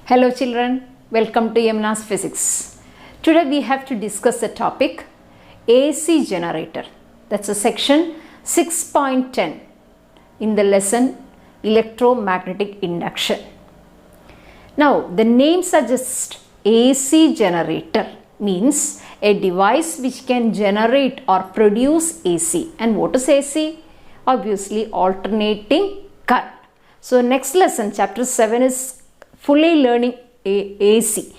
Hello children, welcome to Yamna's Physics. Today we have to discuss the topic AC generator. That's a section 6.10 in the lesson electromagnetic induction. Now the name suggests AC generator means a device which can generate or produce AC. And what is AC? Obviously alternating current. So next lesson, chapter 7 is fully learning AC,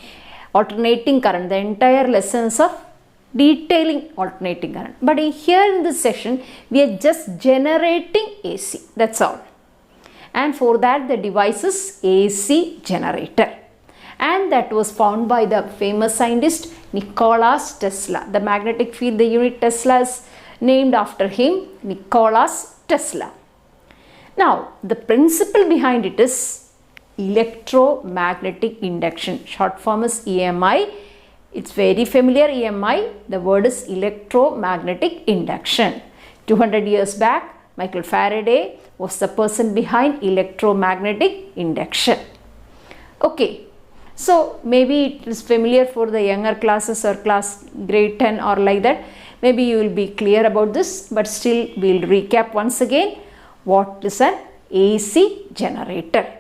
alternating current. The entire lessons of detailing alternating current. But here in this section, we are just generating AC. That's all. And for that, the device is AC generator. And that was found by the famous scientist Nikola Tesla. The magnetic field, the unit Tesla is named after him, Nikola Tesla. Now, the principle behind it is electromagnetic induction. Short form is EMI. It's very familiar, EMI. The word is electromagnetic induction. 200 years back, Michael Faraday was the person behind electromagnetic induction. Okay, so maybe it is familiar for the younger classes or class grade 10 or like that. Maybe you will be clear about this, but still we will recap once again what is an AC generator.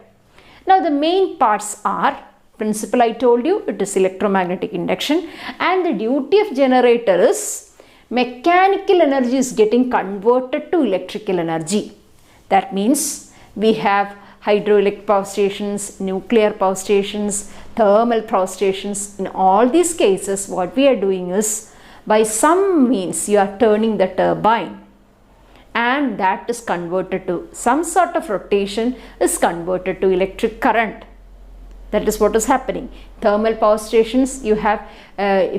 Now the main parts are, principle I told you, it is electromagnetic induction, and the duty of generator is mechanical energy is getting converted to electrical energy. That means we have hydroelectric power stations, nuclear power stations, thermal power stations. In all these cases, what we are doing is, by some means you are turning the turbine, and that is converted to some sort of rotation, is converted to electric current. That is what is happening. Thermal power stations, you have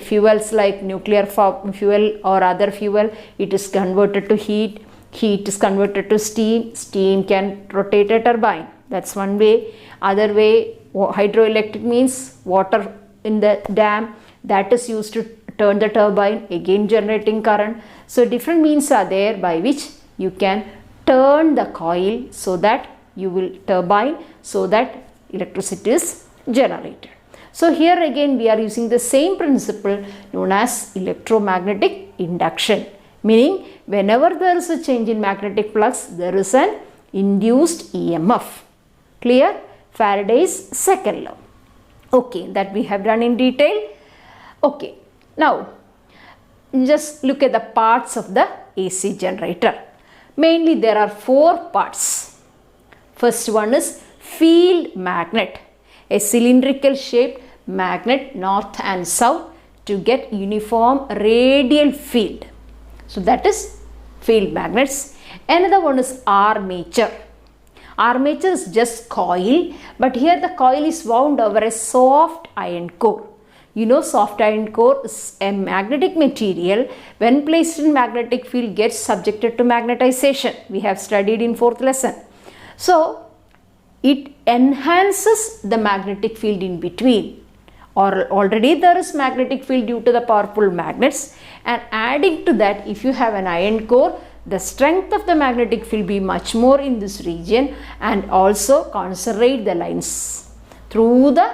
fuels like nuclear fuel or other fuel. It is converted to heat. Heat is converted to steam. Steam can rotate a turbine. That's one way. Other way, hydroelectric means water in the dam, that is used to turn the turbine, again generating current. So different means are there by which you can turn the coil so that you will turbine so that electricity is generated. So here again we are using the same principle known as electromagnetic induction, meaning whenever there is a change in magnetic flux, there is an induced EMF. Clear? Faraday's second law. Okay, that we have done in detail. Okay, now just look at the parts of the AC generator. Mainly there are four parts. First one is field magnet, a cylindrical shaped magnet north and south to get uniform radial field. So that is field magnets. Another one is armature. Armature is just coil, but here the coil is wound over a soft iron core. You know, soft iron core is a magnetic material. When placed in magnetic field, gets subjected to magnetization. We have studied in 4th lesson. So it enhances the magnetic field in between. Or already there is magnetic field due to the powerful magnets, and adding to that, if you have an iron core, the strength of the magnetic field be much more in this region, and also concentrate the lines through the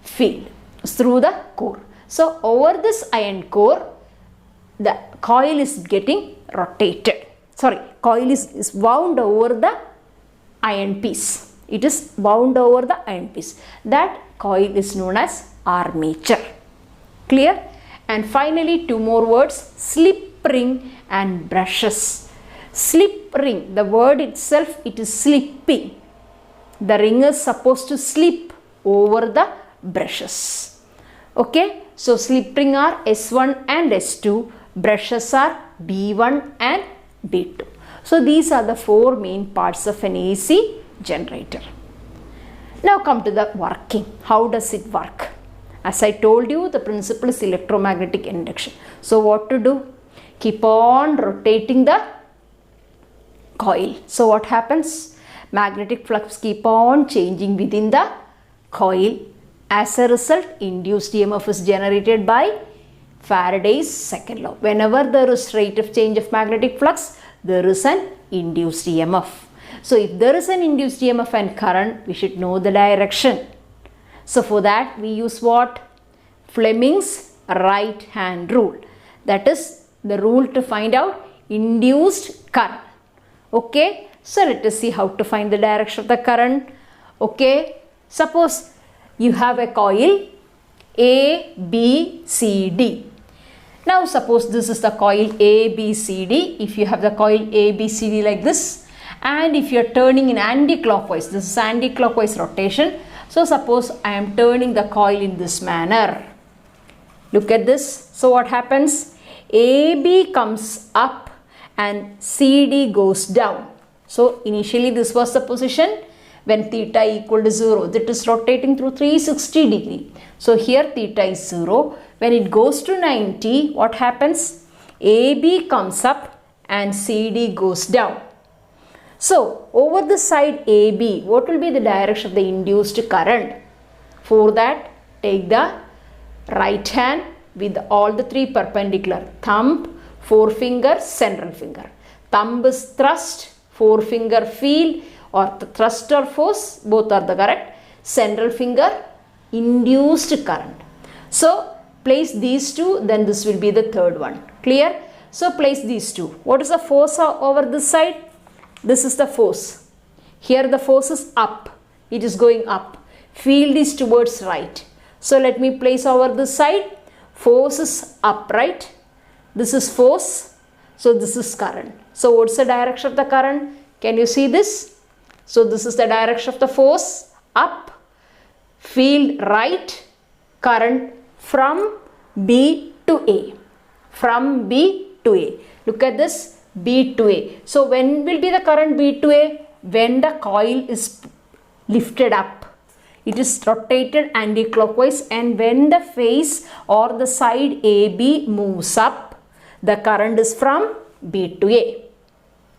field, through the core. So over this iron core, the coil is getting rotated. Coil is wound over the iron piece. It is wound over the iron piece. That coil is known as armature. Clear? And finally, two more words, slip ring and brushes. Slip ring, the word itself, it is slipping. The ring is supposed to slip over the brushes. Okay, so slip ring are S1 and S2, brushes are B1 and B2. So these are the four main parts of an AC generator. Now come to the working. How does it work? As I told you, the principle is electromagnetic induction. So what to do? Keep on rotating the coil. So what happens? Magnetic flux keep on changing within the coil. As a result, induced EMF is generated by Faraday's second law. Whenever there is rate of change of magnetic flux, there is an induced EMF. So if there is an induced EMF and current, we should know the direction. So for that we use what? Fleming's right hand rule. That is the rule to find out induced current. Okay, so let us see how to find the direction of the current. Okay, suppose you have a coil A, B, C, D. Now suppose this is the coil A, B, C, D. If you have the coil A, B, C, D like this, and if you are turning in anti-clockwise, this is anti-clockwise rotation. So suppose I am turning the coil in this manner. Look at this. So what happens? AB comes up and CD goes down. So initially this was the position when theta equal to 0. That is rotating through 360 degree. So here theta is 0. When it goes to 90, what happens? AB comes up and CD goes down. So over the side AB, what will be the direction of the induced current? For that, take the right hand with all the three perpendicular. Thumb, forefinger, central finger. Thumb is thrust, forefinger feel or the thrust or force, both are the correct. Central finger, induced current. So place these two, then this will be the third one. Clear? So place these two. What is the force over this side? This is the force. Here the force is up. It is going up. Field is towards right. So let me place over this side. Force is up, right? This is force. So this is current. So what's the direction of the current? Can you see this? So this is the direction of the force, up, field right, current from B to A. From B to A. Look at this, B to A. So when will be the current B to A? When the coil is lifted up. It is rotated anti-clockwise, and when the face or the side AB moves up, the current is from B to A.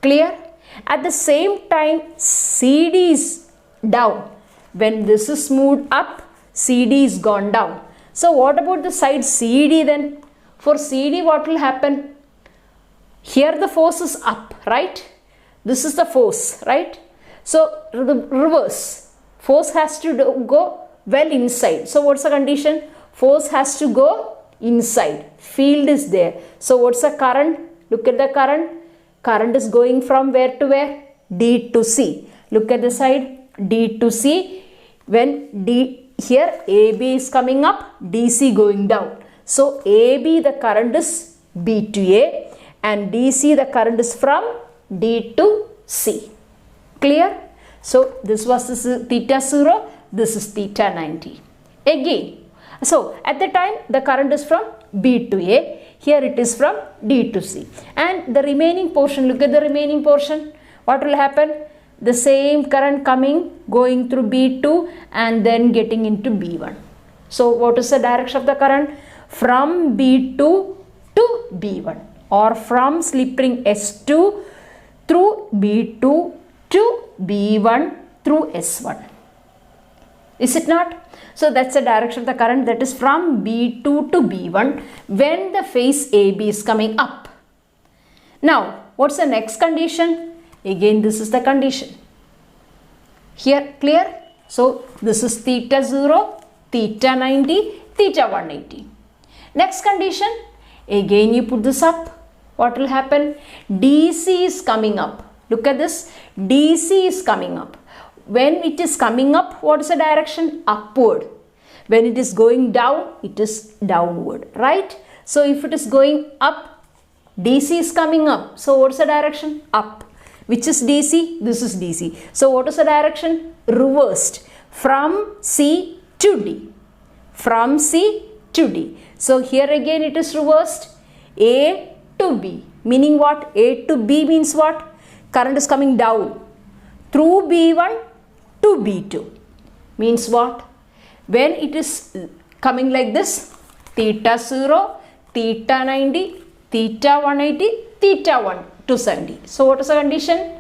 Clear? At the same time, CD is down. When this is moved up, CD is gone down. So what about the side CD then? For CD, what will happen? Here the force is up, right? This is the force, right? So the reverse. Force has to go well inside. So what's the condition? Force has to go inside. Field is there. So what's the current? Look at the current. Current is going from where to where? D to C. Look at the side. D to C. When D here AB is coming up, DC going down. So AB the current is B to A, and DC the current is from D to C. Clear? So this was theta 0, this is theta 90. Again, so at the time the current is from B to A, here it is from D to C. And the remaining portion, look at the remaining portion. What will happen? The same current coming, going through B2 and then getting into B1. So what is the direction of the current? From B2 to B1, or from slip ring S2 through B2 to B1 through S1. Is it not? So that's the direction of the current, that is from B2 to B1 when the face AB is coming up. Now what's the next condition? Again this is the condition. Here, clear? So this is theta 0, theta 90, theta 180. Next condition, again you put this up. What will happen? DC is coming up. Look at this. DC is coming up. When it is coming up, what is the direction? Upward. When it is going down, it is downward, right? So if it is going up, DC is coming up. So what's the direction? Up. Which is DC? This is DC. So what is the direction? Reversed. From C to D. From C to D. So here again it is reversed. A to B. Meaning what? A to B means what? Current is coming down. Through B1 to B2. Means what? When it is coming like this, theta 0, theta 90, theta 180, theta 270. So what is the condition?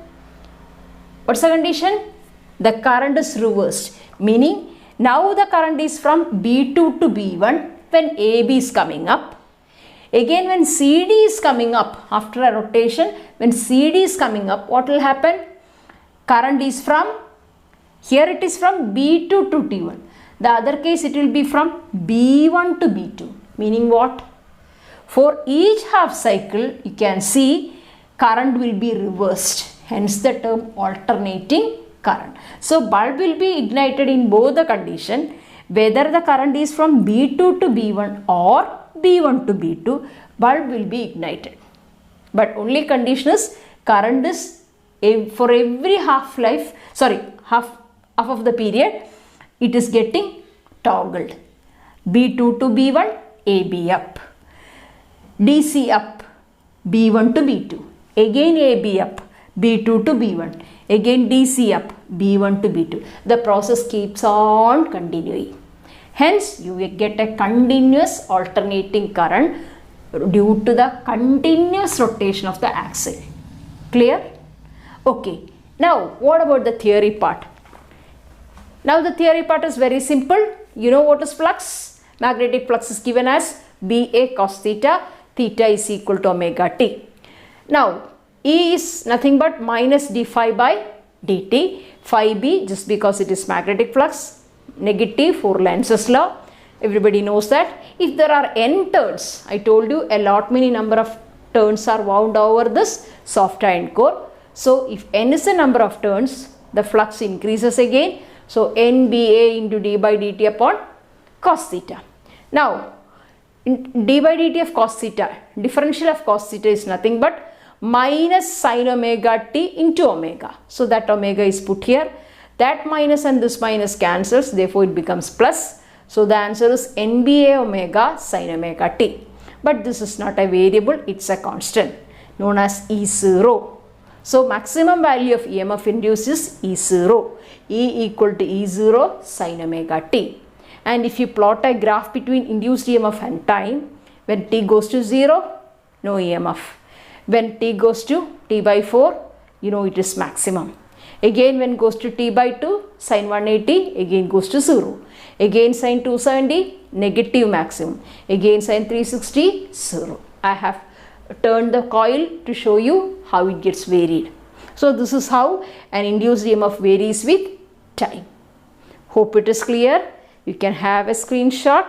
What's the condition? The current is reversed. Meaning now the current is from B2 to B1 when AB is coming up. Again when CD is coming up after a rotation, when CD is coming up, what will happen? Current is from, here it is from B2 to T1. The other case it will be from B1 to B2. Meaning what? For each half cycle, you can see current will be reversed. Hence the term alternating current. So bulb will be ignited in both the condition, whether the current is from B2 to B1 or B1 to B2, bulb will be ignited. But only condition is current is for every half of the period, it is getting toggled. B2 to B1, AB up. DC up, B1 to B2. Again AB up, B2 to B1. Again DC up, B1 to B2. The process keeps on continuing. Hence, you will get a continuous alternating current due to the continuous rotation of the axle. Clear? Okay. Now, what about the theory part? Now, the theory part is very simple. You know what is flux? Magnetic flux is given as BA cos theta. Theta is equal to omega t. Now, E is nothing but minus d phi by dt. Phi b, just because it is magnetic flux, negative for Lenz's law. Everybody knows that. If there are n turns, I told you a lot many number of turns are wound over this soft iron core. So, if n is the number of turns, the flux increases again. So, NBA into d by dt upon cos theta. Now, d by dt of cos theta, differential of cos theta is nothing but minus sin omega t into omega. So, that omega is put here. That minus and this minus cancels, therefore, it becomes plus. So, the answer is NBA omega sin omega t. But this is not a variable, it is a constant known as E0. So, maximum value of EMF induced is E0. E equal to E0 sin omega t. And if you plot a graph between induced EMF and time, when t goes to 0, no EMF. When t goes to t by 4, you know it is maximum. Again when goes to t by 2, sin 180, again goes to 0. Again sin 270, negative maximum. Again sin 360, 0. I have turned the coil to show you how it gets varied. So this is how an induced EMF varies with time. Hope it is clear. You can have a screenshot.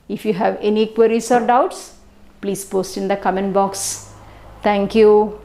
If you have any queries or doubts, please post in the comment box. Thank you.